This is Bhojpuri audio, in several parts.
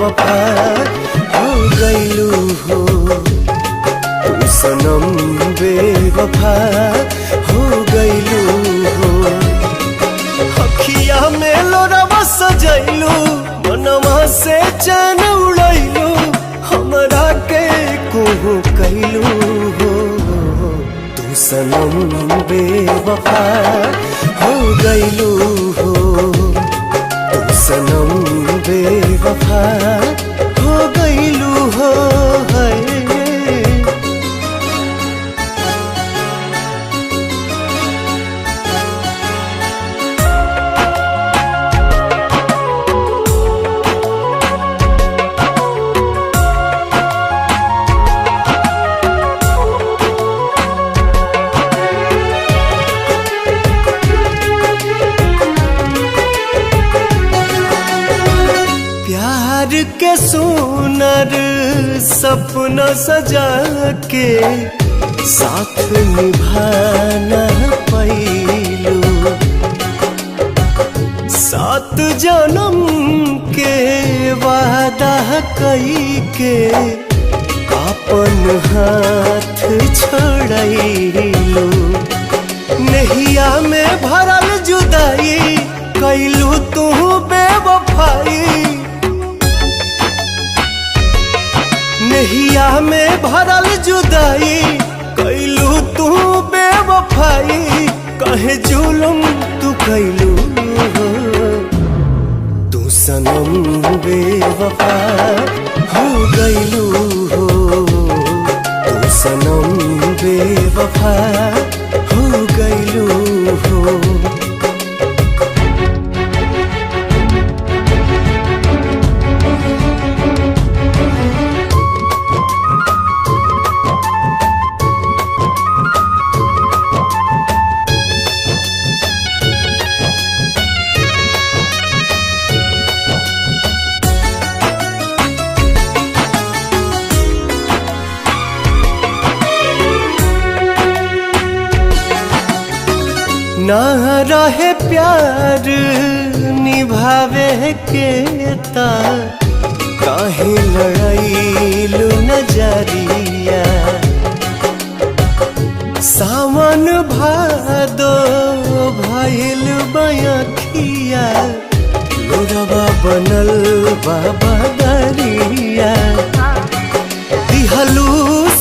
बेवफा हो गईलू हो, तू सनम बेवफा हो गईलू हो। अखिया में लोरवा सजैलू, मनवा से चैन उड़ैलू, हमरा के कोहू कैलू हो, तू सनम बेवफा हो गईलू हो, तू सनम बेवफा हो गईलू हो। प्यार के सुनर सपना सजा के साथ निभाना पैलू, 7 जन्म के वादा कई के अपन हाथ छोड़लू। नहिया में भरल जुदाई कैलू तू बेवफाई, नहिया में भरल जुदाई कैलू तू बेवफाई, कहे जुलुम तू कैलू हो, तू सनम बेवफा हो गईलू हो, तू सनम बेवफा हो गईलू हो। ना रहे प्यार निभावे के ता काहे लड़ाईलू नजरिया, सावन भादो भइल बयखिया, लोरवा बनल बाबा दरिया। दिहलू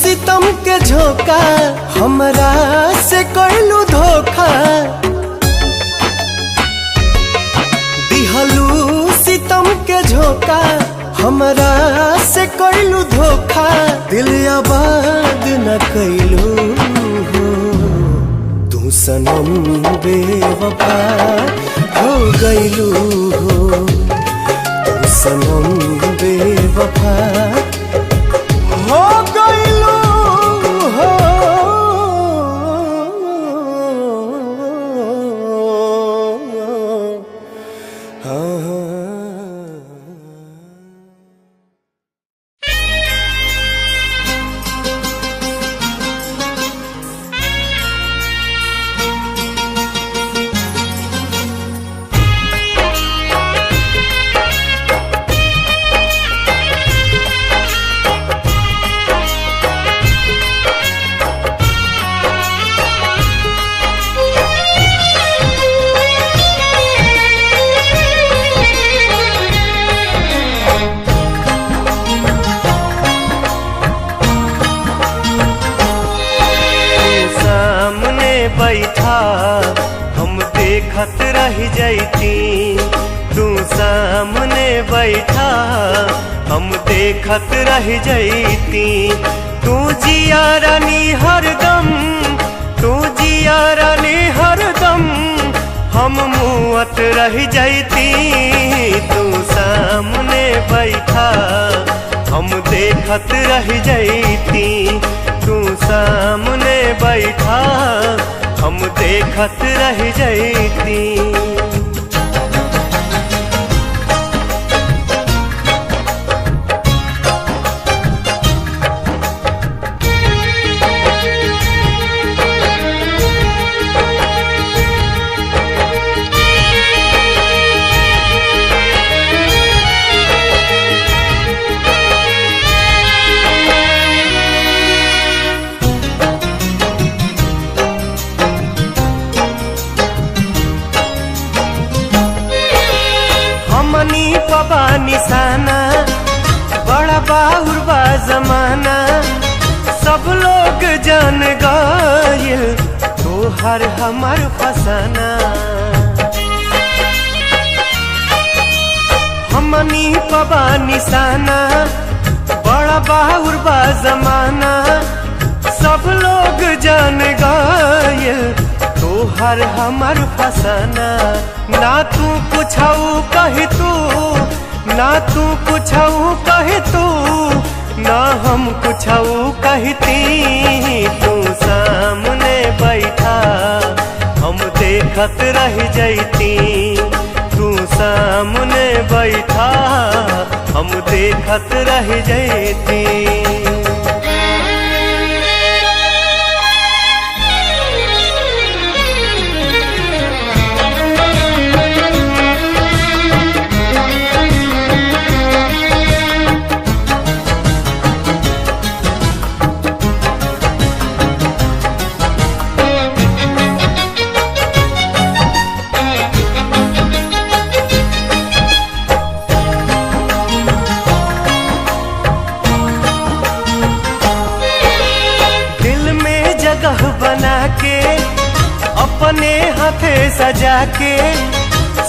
सितम के झोंका, हमरा से कैलू धोखा, दिहलू सितम के झोंका, हमरा से कैलू धोखा, दिल आबाद न कैलू हो, तू सनम बेवफा हो गईलू हो, तू सनम बेवफा हो गईलू हो। बैठा हम देखत रह जैती, तू सामने बैठा हम देखत रह जैती, तू जिया रानी हरदम, तू जिया रानी हरदम, हम मुअत रह जैती, तू सामने बैठा हम देखत रह जैती, तू सामने बैठा हम देखत रह जैती। हर हमर फसाना। हमनी पबा निशाना, बड़ा बाहुर बा जमाना, सब लोग जान गए तो हर हमर फसाना। ना तू कुछऊ कही तू, ना तू कुछऊ कही तू, ना हम कुछऊ कहती। तू सामने बैठा हम देखत रह जैती, तू सामने बैठा हम देखत रह जैती। बना के अपने हाथे सजा के,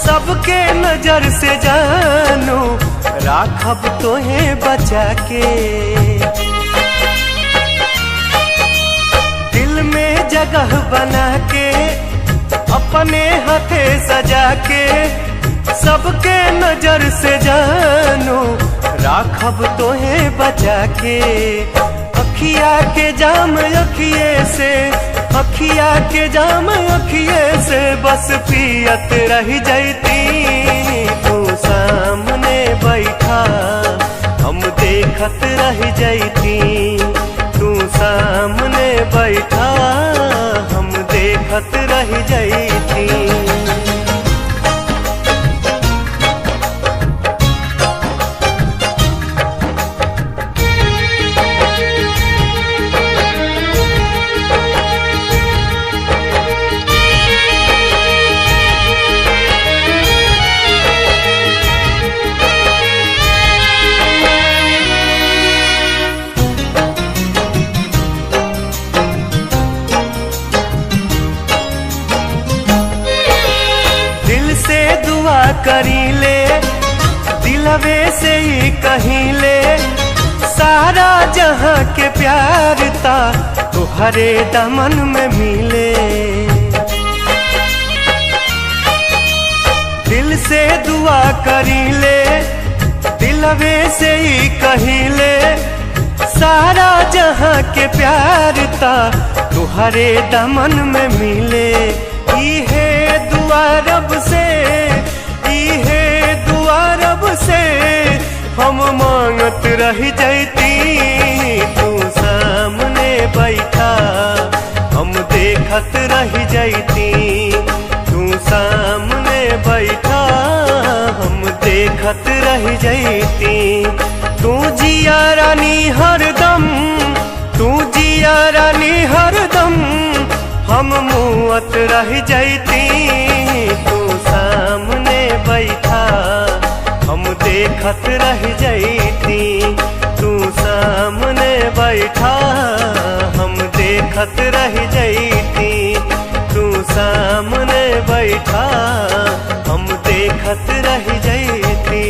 सबके नजर से जानू राखब तोहे बचा के। दिल में जगह बना के अपने हाथे सजा के, सबके नजर से जानू राखब तोहे बचा के। अखिया के जाम अखिए से, अखिया के जाम अखिए से बस पियत रह जैती। तू सामने बैठा हम देखत रह जैती, तू सामने बैठा हम देखत रह जैती। करी ले दिलवे से ही कहीं ले, सारा जहां के प्यार ता तुहरे दमन में मिले। दिल से दुआ करी ले दिलवे से ही कहीं ले, सारा जहां के प्यार ता तुहरे दमन में मिले। इहे दुआ रब से, इहे दुआ रब से हम मांगत रह जैती। तू सामने बैठा हम देखत रह जैती, तू सामने बैठा हम देखत रह जैती। तू जिया रानी हरदम, तू जिया रानी हरदम हम मुअत रह जैती। तू सामने बैठा हम देखत रह जैती, तू सामने बैठा हम देखत रह जैती, तू सामने बैठा हम देखत रह जैती।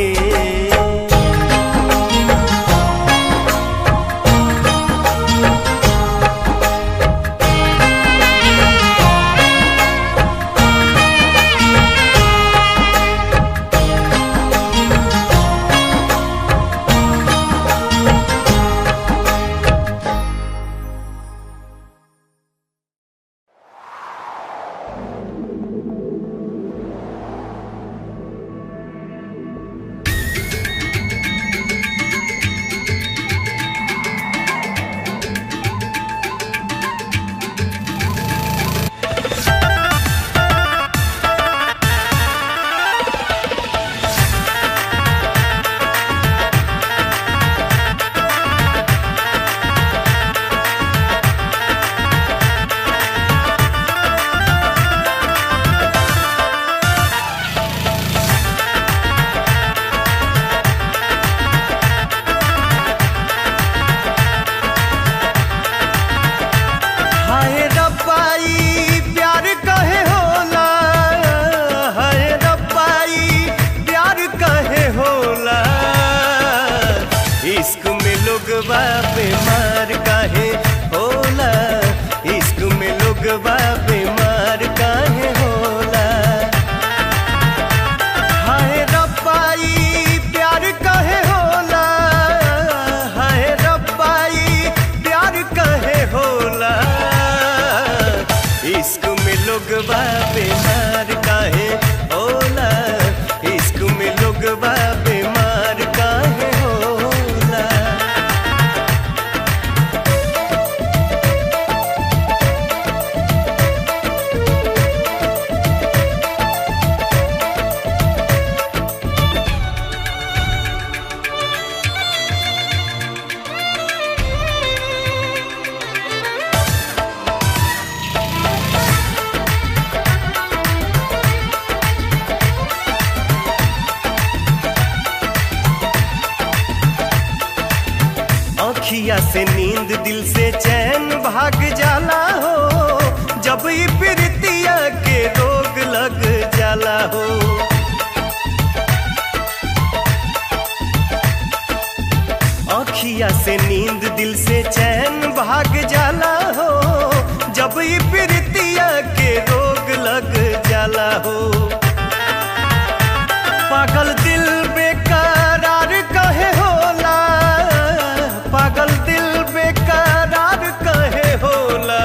इश्क में लोगवा बीमार काहे होला, इश्क में लोगवा बीमार काहे होला। अखिया से नींद दिल से चैन भाग जाला हो, जब ये प्रीतिया के रोग लग जाला हो। अखिया से नींद दिल से चैन भाग जाला हो, जब ये प्रीतिया के रोग लग जाला हो। पागल दिल बेकरार कहे होला, पागल दिल बेकरार कहे होला।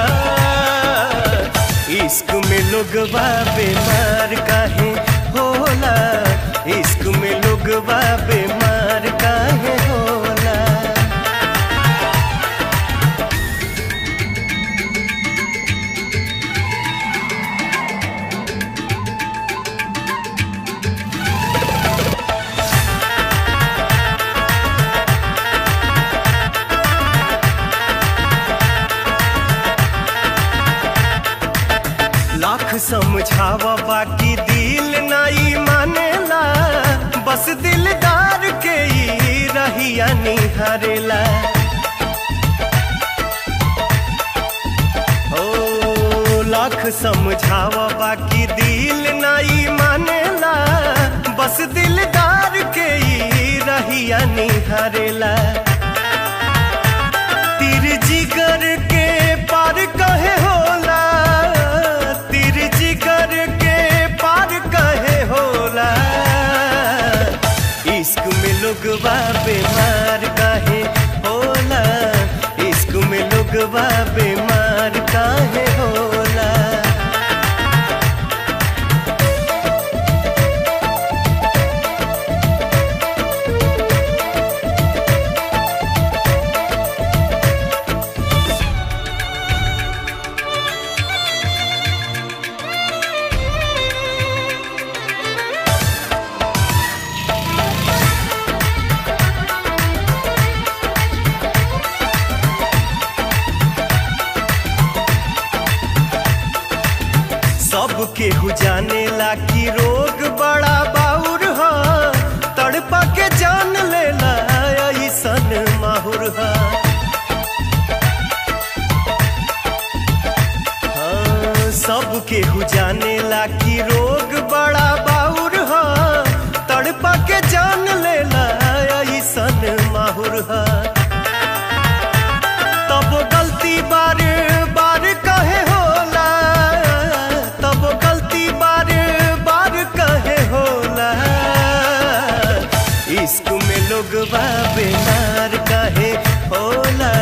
इश्क में लोगवा बीमार काहे होला, इश्क में लोगवा बीमार काहे होला। लाख समझावा बाकी दिल नाई मानेला, बस दिलदार के ही रहिया निहारेला। ओ लाख समझावा बाकी दिल नाई मानेला, बस दिलदार के ही रहिया निहारेला। तीर जिगर के पार कहे होला, तीर जिगर के पार कहे होला। इश्क में लोगवा बीमार काहे होला, इश्क में लोगवा बीमार काहे होला। सबके हु जाने ला कि रोग बड़ा बाउर हा, तड़पा के जान लेला ऐसन माहुर हा। हाँ, सबके हु जाने ला कि रोग बड़ा बाउर हा, तड़पा के जान लेला ऐसन माहुर हा। तब गलती बार बार कहे होला, तब गलती बार बार कहे होला। इश्क में लोगवा बीमार काहे होला,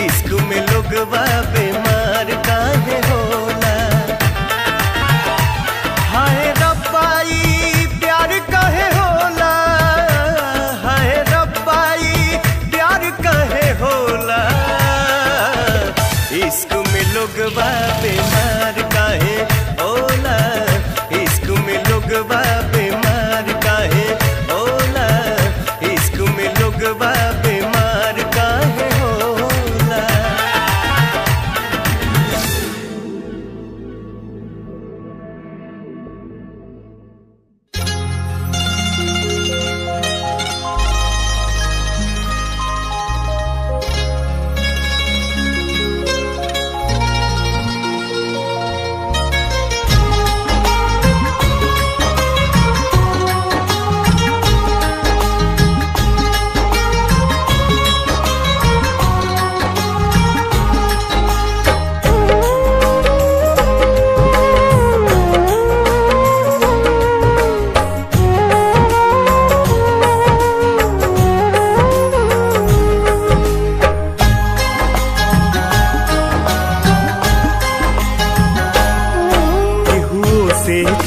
इश्क में लोगवा बीमार काहे होला। हाय रब्बाई प्यार कहे होला, हाय रब्बाई प्यार कहे होला। इश्क में लोगवा बीमार काहे होला, इश्क में लोगवा बीमार काहे होला, इश्क में लोगवा बीमार काहे होला।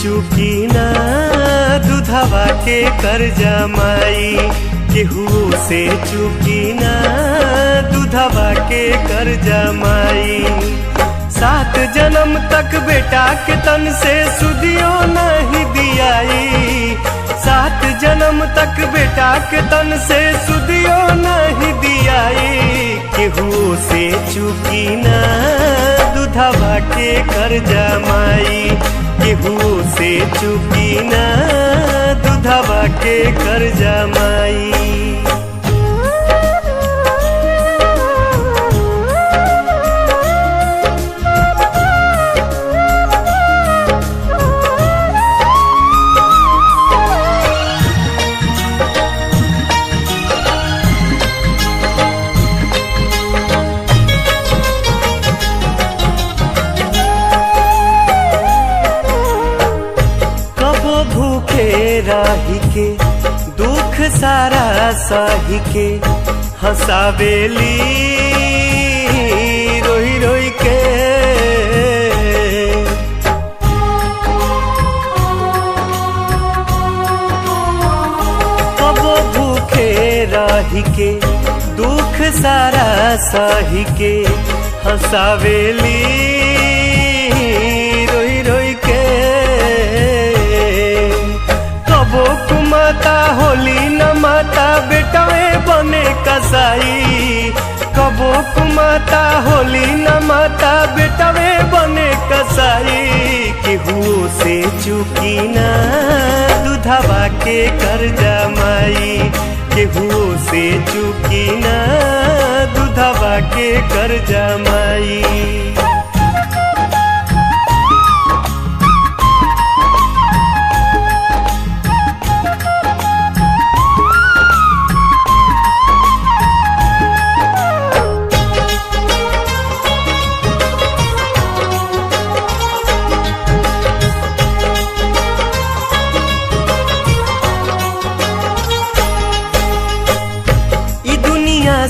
चुकी ना दूधवा के कर्जा माई, केहू से चुकी ना दूधवा के कर्जा माई। 7 जन्म तक बेटा के तन से सुदियो नहीं दियाई, 7 जन्म तक बेटा के तन से सुदियो नहीं दियाई। केहू से चुकी ना दूधवा के कर्जा माई, केहू से चुकी ना दूधवा के कर्जा माई। राही के दुख सारा सही के हंसावेली रोई रोई के। कबो भूखे राही के दुख सारा सही के हंसावेली रोई रोई के। कबो कुमाता होली न माता बेटवे बने कसाई, कबो कुमाता होली न माता बेटवे बने कसाई। केहू से चुकी ना दूधवा के कर्जा माई, केहू से चुकी ना दूधवा के कर्जा माई।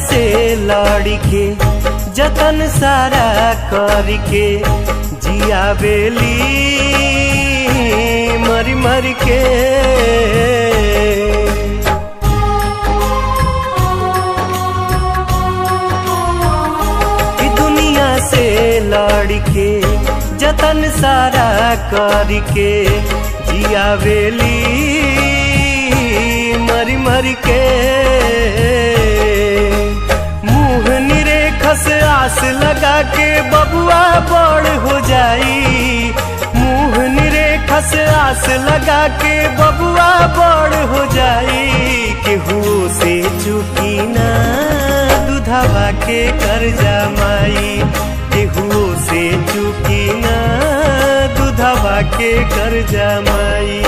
से लड़ी के जतन सारा करके जियावेली मरी मरी के। दुनिया से लड़ी के जतन सारा करके जियावेली मरी मरी के। खस आस लगा के बबुआ बड़ हो जाई, मुँह निरे खस आस लगा के बबुआ बड़ हो जाई। केहू से चुकी ना दूधवा के कर्जा माई, केहू से चुकी ना दूधवा के कर्जा माई।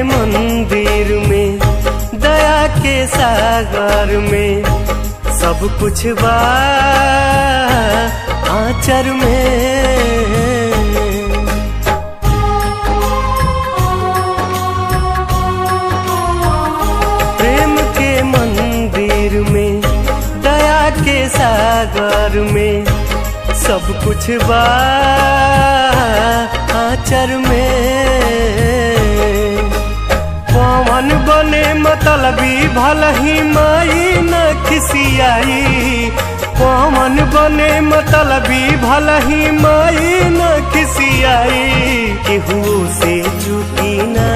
मंदिर में दया के सागर में सब कुछ बा आचर में। प्रेम के मंदिर में दया के सागर में सब कुछ बा आचर में। पवन बने मतलबी भलही माई न खिसियाई, पवन बने मतलबी भलही माई न खिसियाई। केहू से चुकी ना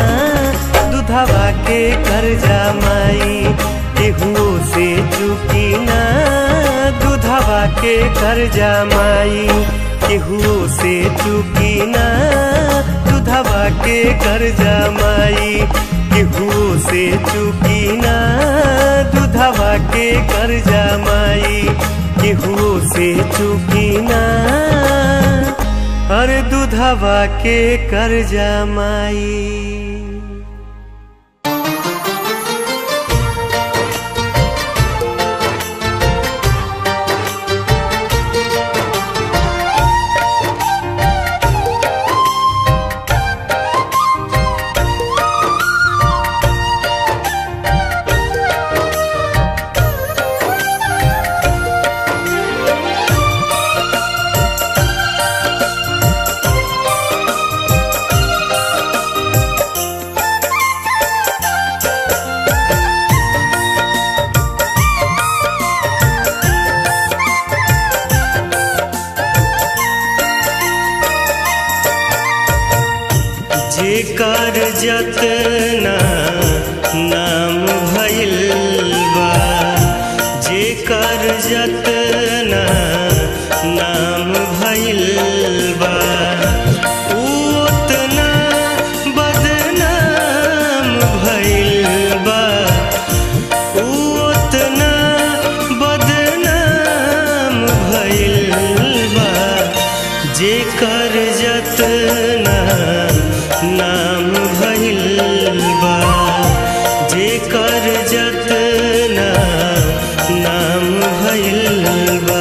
दूधवा के कर्जा माई, केहू से चुकी ना दूधवा के कर्जा माई, केहू से चुकी ना दूधवा के कर्जा माई, केहू से चुकी ना दूधवा के कर्जा माई, केहू से चुकी ना अरे दूधवा के कर्जा माई। जेकर जतना नाम भइल बा, जेकर जतना नाम भइल बा, ऊ उतना बदनाम भइल बा, ऊ उतना बदनाम भइल बा। जेकर जतना नाम भइल बा, जेकर जतना नाम भइल बा।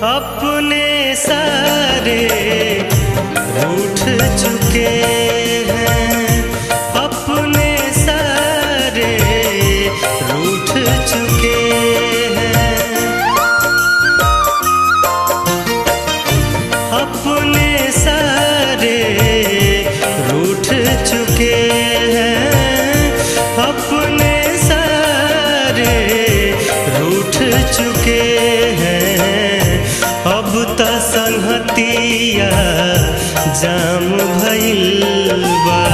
अपने सारे रूठ चुके हैं, अपने सारे रूठ चुके हैं, अपने सारे रूठ चुके हैं, अपने सारे रूठ चुके हैं। अब त संहतिया जाम भइल बा,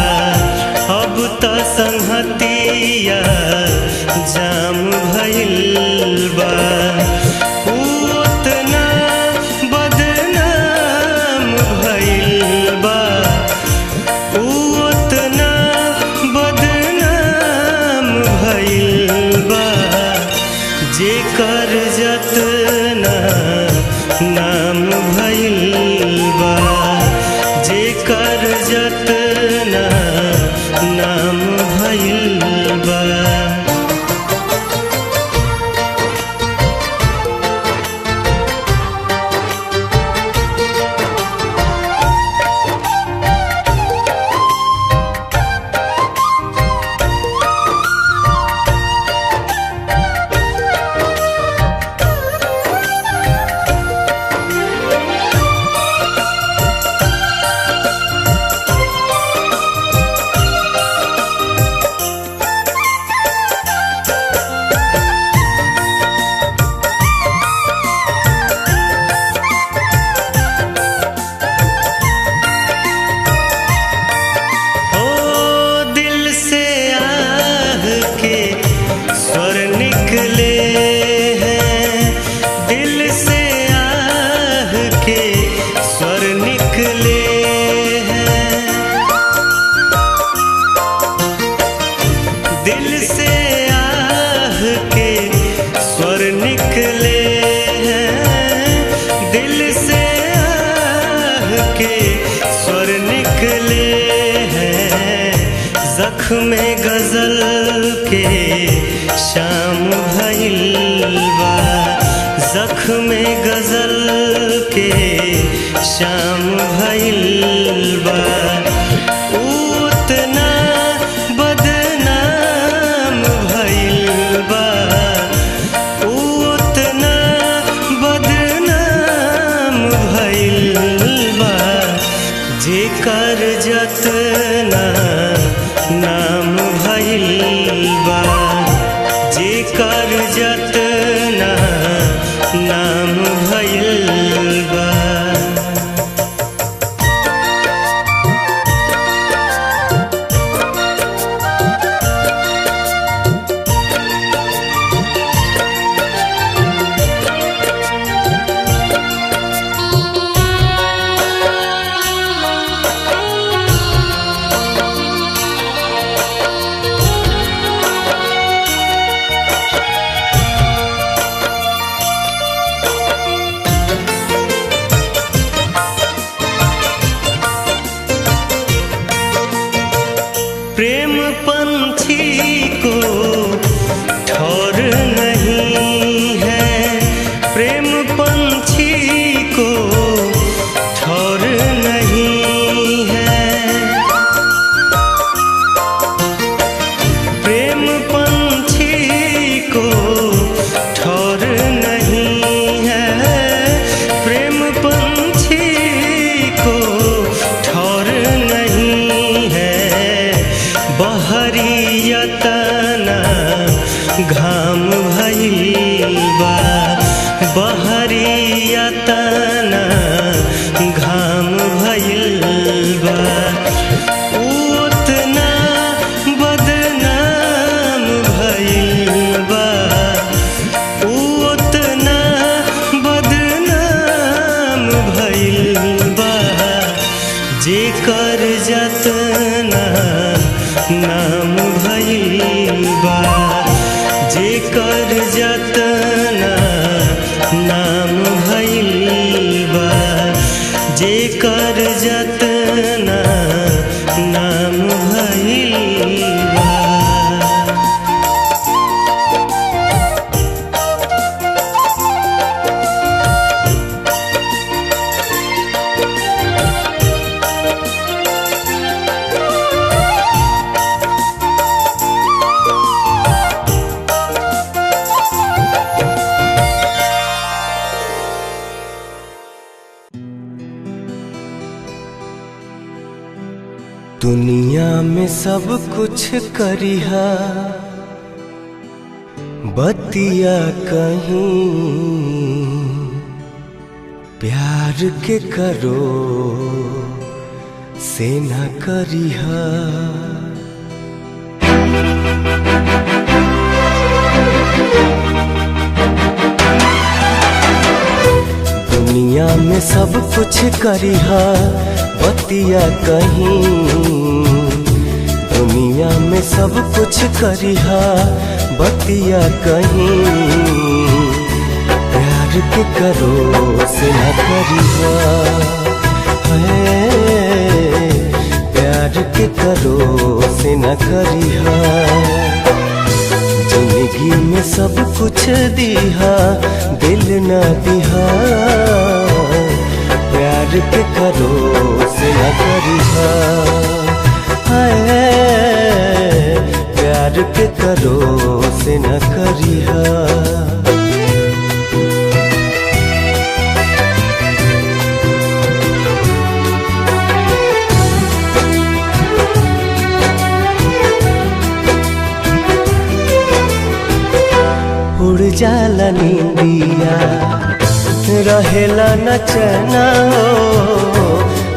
अब त संहतिया जाम भइल बा, ऊ उतना बदनाम भइल बा, ऊ उतना बदनाम भइल बा। जेकर जतना नाम भइल बा, जेकर जतना नाम भइल बा। जख्म गजल के शाम भइल बा, जख्म गजल के शाम भइल बा। उतना बदनाम भइल बा, उतना बदनाम भइल बा। जेकर जतना नाम भइल बा, जेकर जतना नाम भइल बा। जेकर जतना नाम भइल बा, जेकर जतना नाम भइल बा, जेकर जतना नाम भइल बा। दुनिया में सब कुछ करिहा बतिया कहीं, प्यार के करो से न करिहा। दुनिया में सब कुछ करिहा बतिया कहीं, दुनिया में सब कुछ करिहा बतिया कहीं, प्यार के करो से न करिहा। प्यार के करो से न करिहा। जिंदगी में सब कुछ दिहा दिल न दिहा, प्यार के करो से न करिहा। प्यार के करो से न करिहा। उड़ जाला नींदिया रहेला न चैना हो,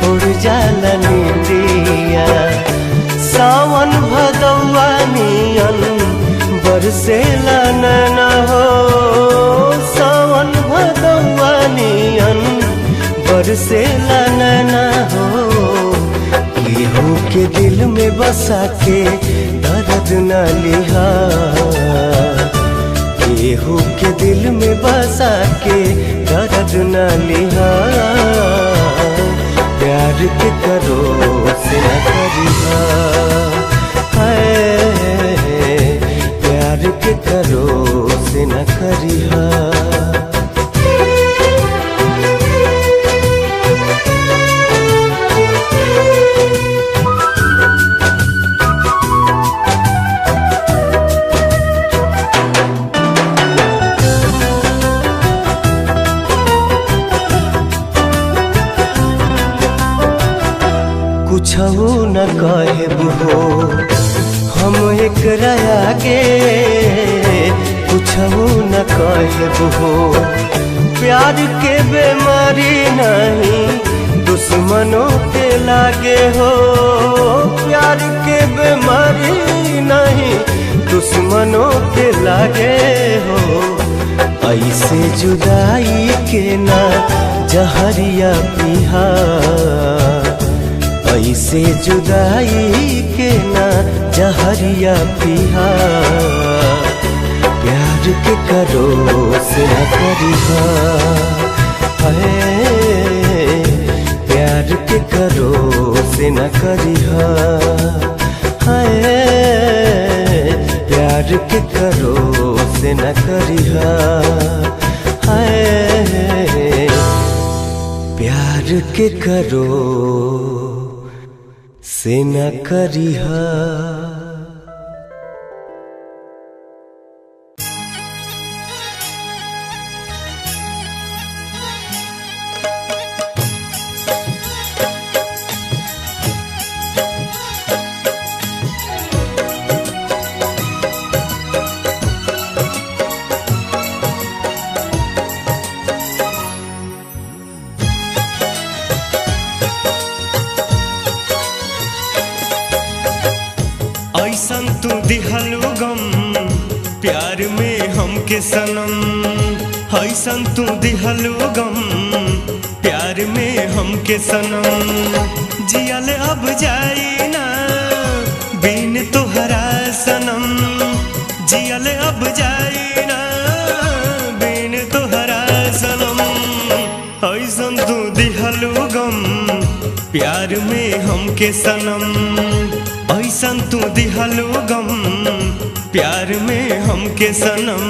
उड़ जाला नींदिया सावन भदौआ नियन बरसेला नैना हो, सावन भदौआ नियन बरसेला नैना हो। केहू के दिल में बसा के दर्द न लिहा, केहू के दिल में बसा के दर्द न लिहा। प्यार के करो से न करिहा। प्यार के करो से न करिहा। कुछहु न कहब हो हम एकरा आगे, कुछहु न कहब हो। प्यार के बेमारी नहीं दुश्मनों के लागे हो, प्यार के बेमारी नहीं दुश्मनों के लागे हो। ऐसे जुदाई के ना जहरिया पिहा, ऐसे जुदाई के ना जहरिया पिहा। प्यार के करो से न करिहा। प्यार के करो से न करिहा। प्यार के करो से न करिहा। प्यार के करो से न करिहा। ऐसन तू दिहलु गम प्यार में हमके सनम, ऐसन तू दिहलु गम प्यार में हमके सनम। जियल अब जाई ना बिन तोहरा सनम, जियल अब जाई ना बिन तोहरा सनम। ऐसन तू दिहलू गम प्यार में हमके सनम, ऐसन तू दिहलू गम प्यार में हमके सनम।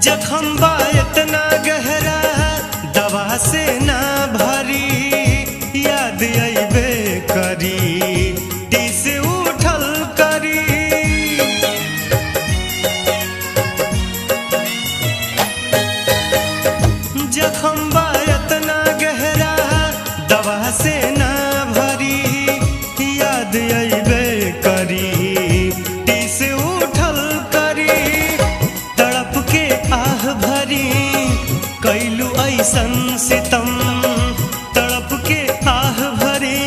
जखम बा इतना गहरा दवा से ना भरी, याद अइबे करी दिस उठल करी। जखम बा इतना गहरा दवा से ना भरी, याद अइबे करी दिस उठल करी। तड़प के आह भरी कैलू ऐसन सितम, तड़प के आह भरी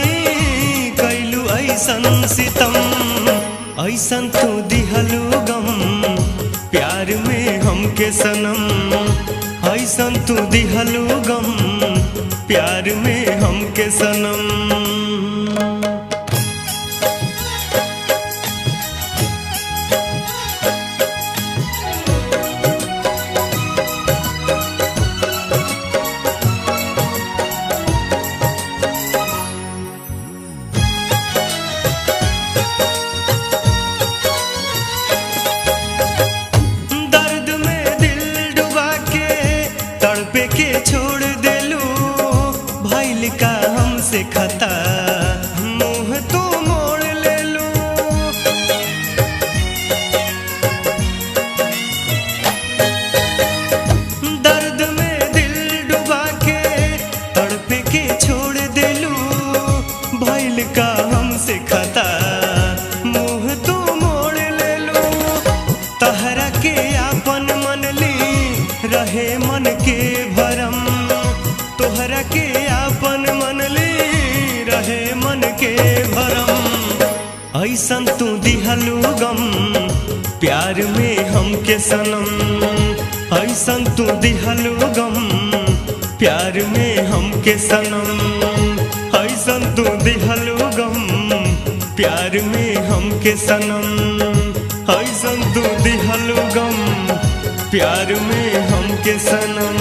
कैलू ऐसन सितम। ऐसन तू दिहलू गम प्यार में हमके सनम, ऐसन तू दिहलू गम प्यार में हमके सनम। तड़पे के छोड़ देलू भइल का हमसे खता, मुँह तू मोड़ लेलू। दर्द में दिल डुबा के तड़पे के छोड़ देलू भइल का हमसे खता, मुँह तू मोड़ लेलू। तहरा के आपन मन ली रहे मन के भरम, तोहरा के आपन मन ली रहे मन के भरम। ऐसन तू दिहलू गम प्यार में हमके सनम, ऐसन तू दिहलू गम प्यार में हमके सनम, ऐसन तू दिहलू गम प्यार में हमके सनम, ऐसन तू दिहलू गम प्यार में हमके सनम।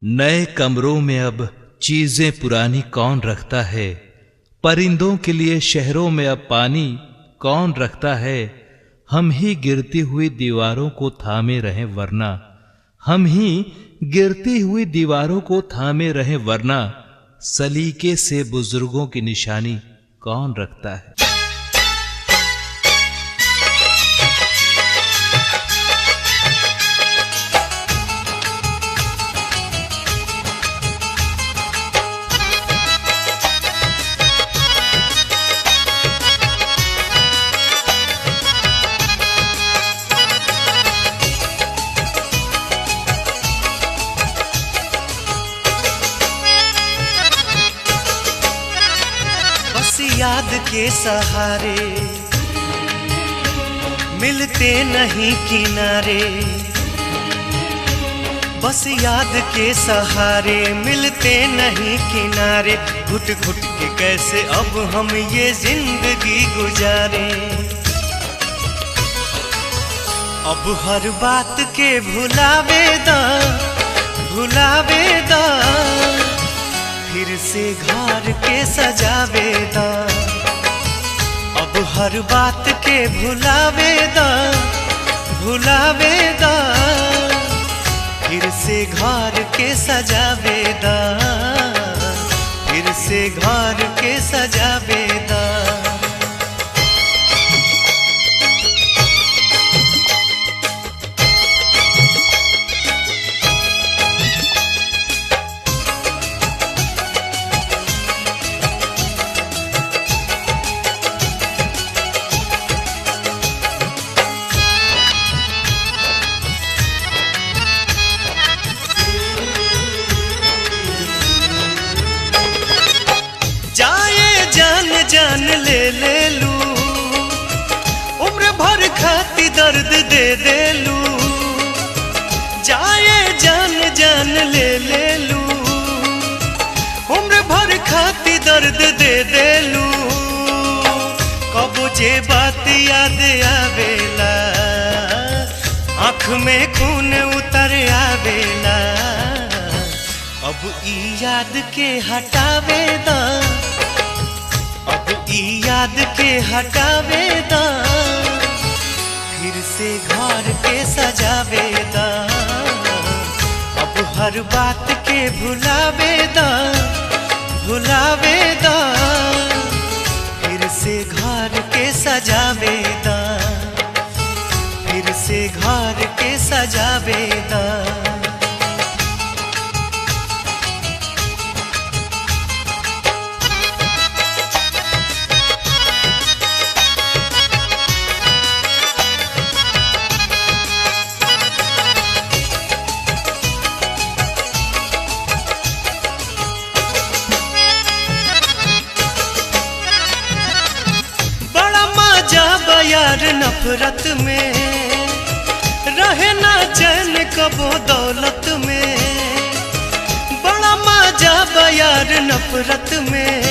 नए कमरों में अब चीजें पुरानी कौन रखता है, परिंदों के लिए शहरों में अब पानी कौन रखता है। हम ही गिरती हुई दीवारों को थामे रहें वरना, हम ही गिरती हुई दीवारों को थामे रहें वरना, सलीके से बुजुर्गों की निशानी कौन रखता है। याद के सहारे मिलते नहीं किनारे, बस याद के सहारे मिलते नहीं किनारे। घुट घुट के कैसे अब हम ये जिंदगी गुजारे। अब हर बात के भुलावे दा फिर से घर के सजावे दा। अब हर बात के भुलावे दा फिर से घर के सजावे दा, फिर से घर के सजावे दा। जान ले ले लू, उम्र भर खाती दर्द दे दे लू, जाए जान जान ले ले लू, उम्र भर खाती दर्द दे दे लू। कबो जे बात याद आवेला, आँख में खून उतर आवेला, अब ई याद के हटावे दा, अब ई याद के हटावे दा, फिर से घर के सजावे दा, अब हर बात के भुलावे दा, भुलावे दा, फिर से घर के सजावे दा, फिर से घर के सजावे दा। यार नफरत में रहे ना चैन कबो दौलत में, बड़ा मजा यार नफरत में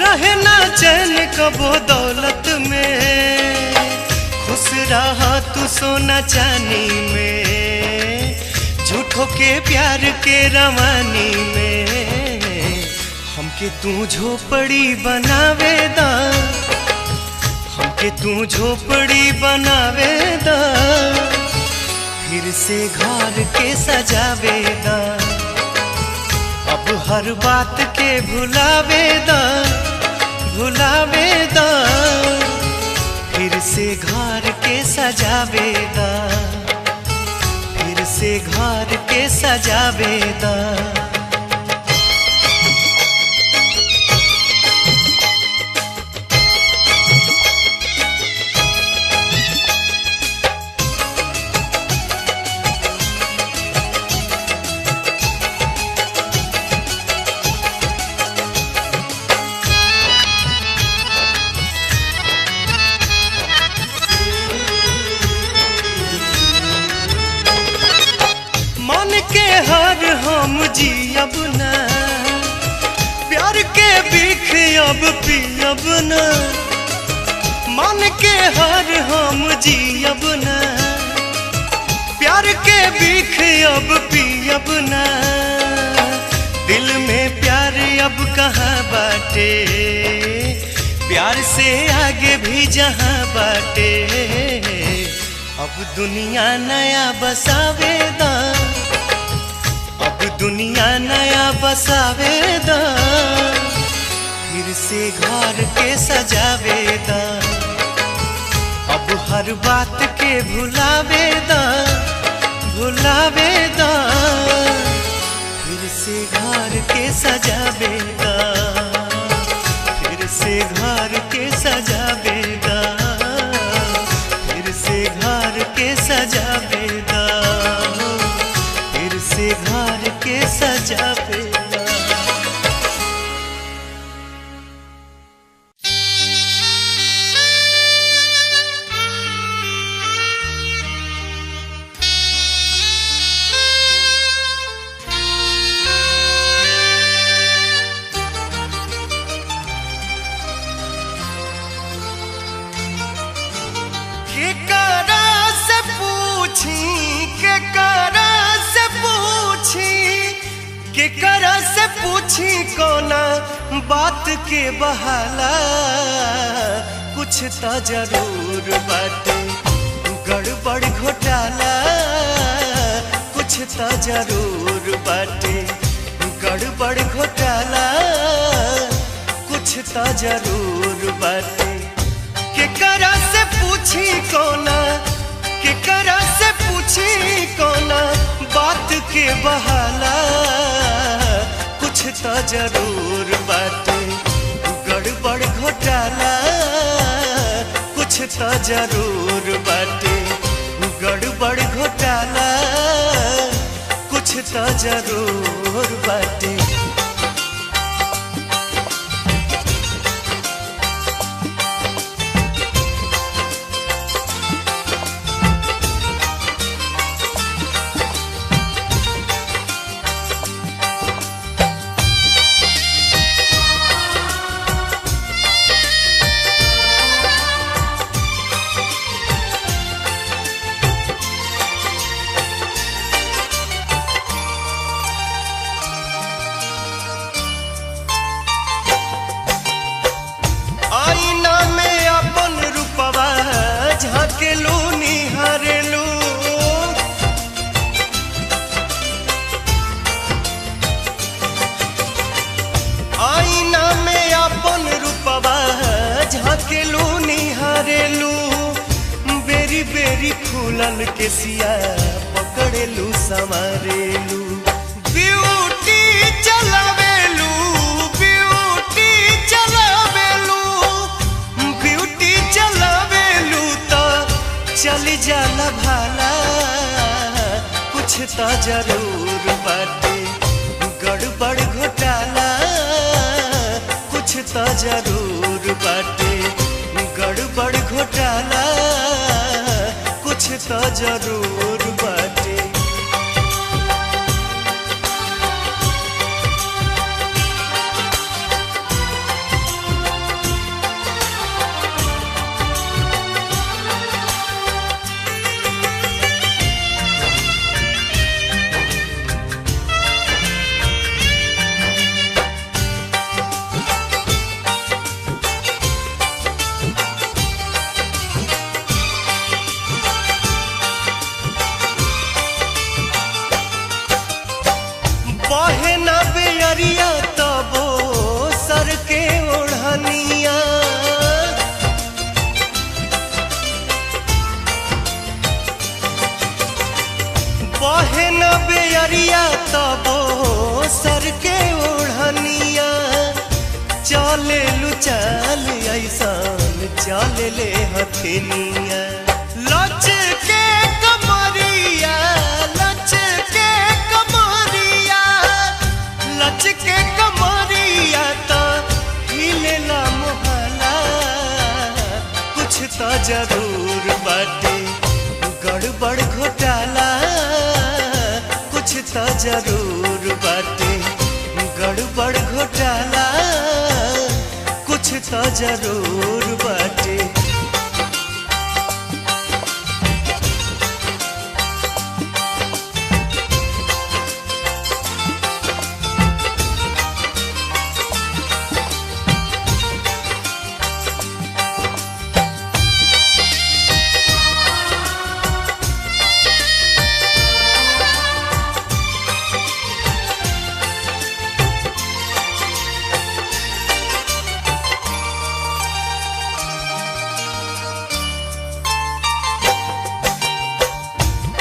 रहे ना चैन कबो दौलत में। खुश रहा तू सोना चांदी में, झूठों के प्यार के रवानी में, हमके तू झोपड़ी बनावे दा, हमके तू झोपड़ी बनावे दा, फिर से घर के सजावे दा, अब हर बात के भुलावे दा, भुलावे दा, फिर से घर के सजावे दा, फिर से घर के सजावे दा। हार हम जियब ना, प्यार के बीख अब पियब ना, मान के हार हम जियब ना, प्यार के बीख अब पियब ना, दिल में प्यार अब कहाँ बाटे, प्यार से आगे भी जहाँ बाटे, अब दुनिया नया बसावे दा, अब दुनिया नया बसावे दा, फिर से घर के सजावे दा, अब हर बात के भुलावे दा, भुलावे दा, फिर से घर के सजावे दा, फिर से घर के सजावे दा, फिर से घर के सजावे दा, फिर से घर के सजावे दा। केकरा से पूछी कोना बात के बहाला, कुछ तो जरूर बाटे गड़बड़ घोटाला, कुछ तो जरूर बाटे गड़बड़ घोटाला, कुछ तो जरूर बाटे। केकरा से पूछी कोना, केकरा से पूछी कोना बात के बहाला, कुछ तो जरूर बाटे गड़बड़ घोटाला, कुछ तो जरूर बाटे गड़बड़ घोटाला, कुछ तो जरूर बाटे। झूलल के सिया पकड़ेलू संवारेलू ब्यूटी चलावेलू ब्यूटी चलावेलू ब्यूटी चलावेलू तो चली जाला भाला कुछ तो जरूर बाटे गड़बड़ घोटाला कुछ तो जरूर बाटे गड़बड़ घोटाला कुछ तो जरूर बाटे। बहे न बेअरिया तबो सर के ओढ़निया बहे न बेअरिया तबो सर के ओढ़निया चले लू चाल ऐसान चले ले हथिनिया लच के कमरिया लच के कमरिया लच के कमरिया तो हिलेला मोहला कुछ तो जरूर बाटे गड़बड़ घोटाला कुछ तो जरूर बाटे गड़बड़ घोटाला कुछ तो जरूर बाटे।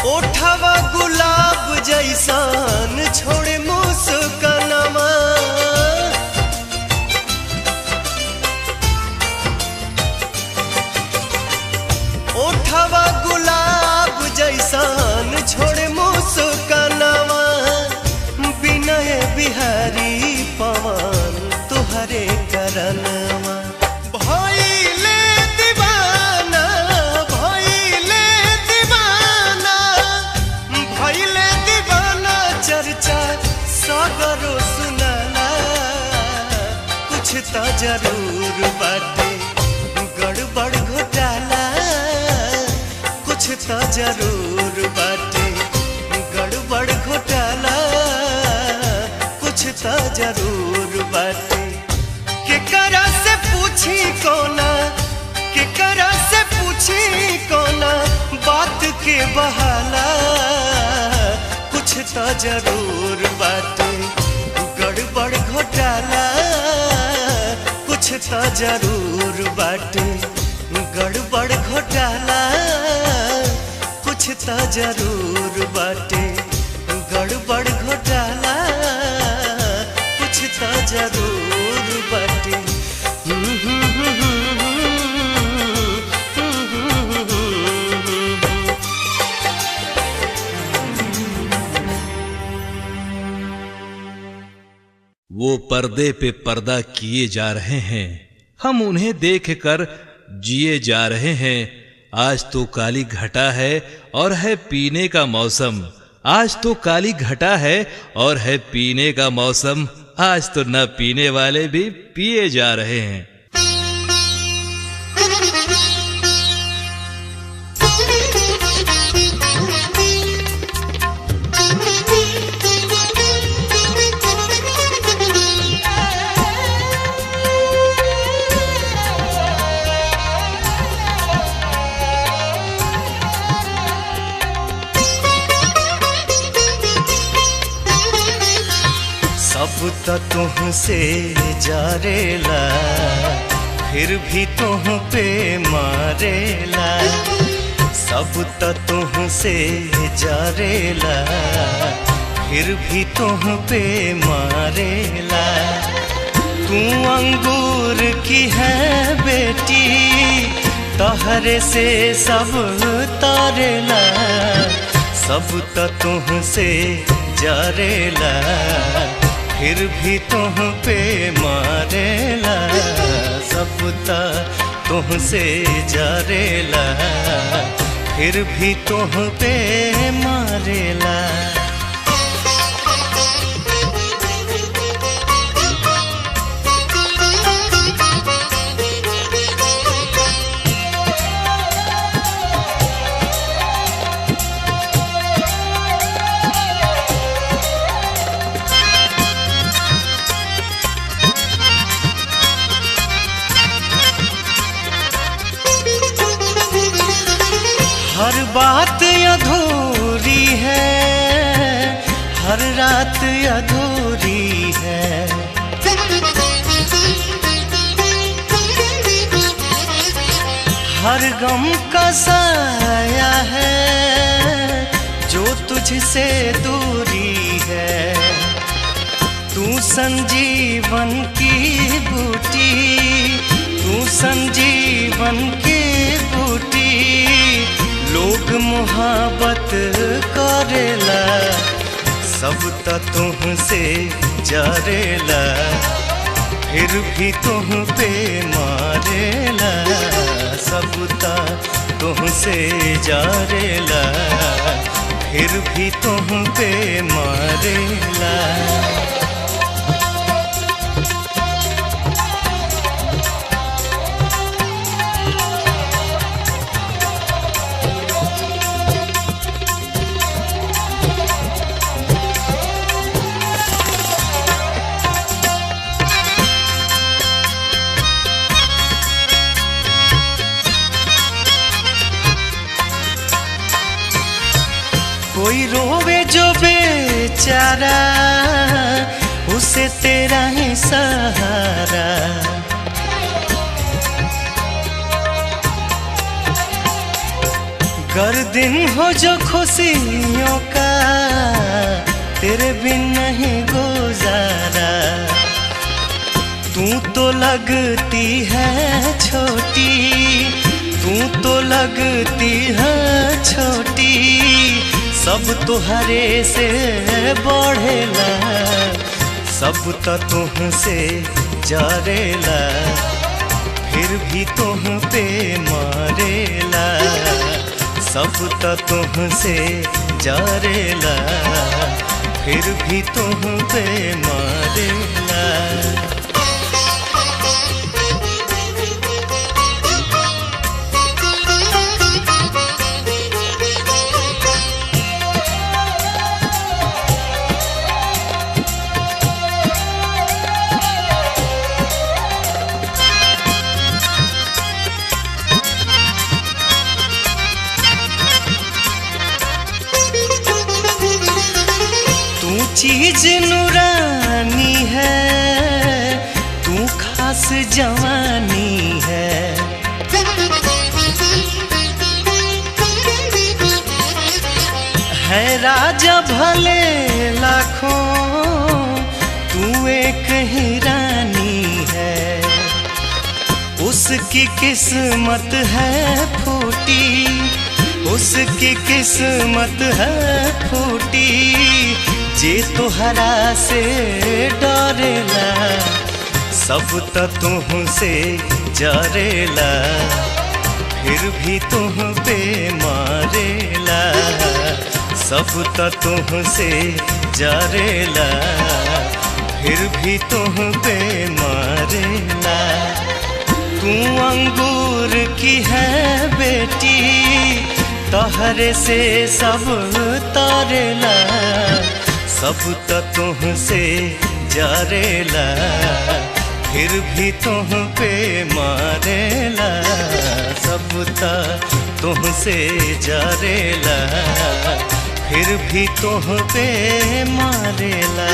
ओठवा गुलाब जैसान छोड़े मुस्कानमा ओठवा गुलाब जैसान छोड़े मुस्कानमा विनय बिहारी पवन तुहरे करनमा भइले दीवाना भइले दीवाना भइले दीवाना चर्चा सागरो सुनाला कुछ तो जरूर बाटे गड़बड़ घोटाला कुछ तो जरूर बाटे गड़बड़ घोटाला कुछ तो जरूर बाटे केकरा से पूछी कोना केकरा से पूछी कोना बात के बहाला कुछ तो जरूर बाटे गड़बड़ घोटाला कुछ तो जरूर बाटे गड़बड़ घोटाला कुछ तो जरूर बाटे गड़बड़ घोटाला कुछ तो जरूर बाटे। वो पर्दे पे पर्दा किए जा रहे हैं, हम उन्हें देखकर जिए जा रहे हैं। आज तो काली घटा है और है पीने का मौसम, आज तो काली घटा है और है पीने का मौसम। आज तो न पीने वाले भी पिए जा रहे हैं। सब तो तुमसे जारेला फिर भी तुम पे मारेला, सब त तुमसे जारेला फिर भी तुम पे मारेला। तू अंगूर की है बेटी तोहरे से सब तारेला। सब त तुमसे जारेला फिर भी तुम पे मारेला। सब त तुमसे जारेला फिर भी तुम पे मारेला। हर बात अधूरी है, हर रात अधूरी है। हर गम का साया है जो तुझसे दूरी है। तू संजीवन की बूटी, तू संजीवन की बूटी। लोग मोहब्बत करेला सब त तुमसे जारेला फिर भी तुम पे मारेला। सब त तुमसे जारेला फिर भी तुम पे मारेला। कोई रोवे जो बेचारा उसे तेरा ही सहारा। गर दिन हो जो खुशियों का तेरे बिन नहीं गुजारा। तू तो लगती है छोटी, तू तो लगती है छोटी। सब तुहरे से बढ़ेला सब त तुमसे जारेला फिर भी तुम पे मारेला। सब त तुमसे जारेला फिर भी तुम पे मारेला। चीज नूरानी है तू खास जवानी है। राजा भले लाखों तू एक ही रानी है। उसकी किस्मत है फूटी, उसकी किस्मत है फूटी। जे तोहरा से डरेला सब त तुमसे जरेला फिर भी तुम पे मारेला। सब त तुमसे जरेला फिर भी तुम पे मारेला। तू अंगूर की है बेटी तोहरे से सब तारेला। सब त तुमसे जरेला फिर भी तुम पे मारेला। सब त तुमसे जरेला फिर भी तुम पे मारेला।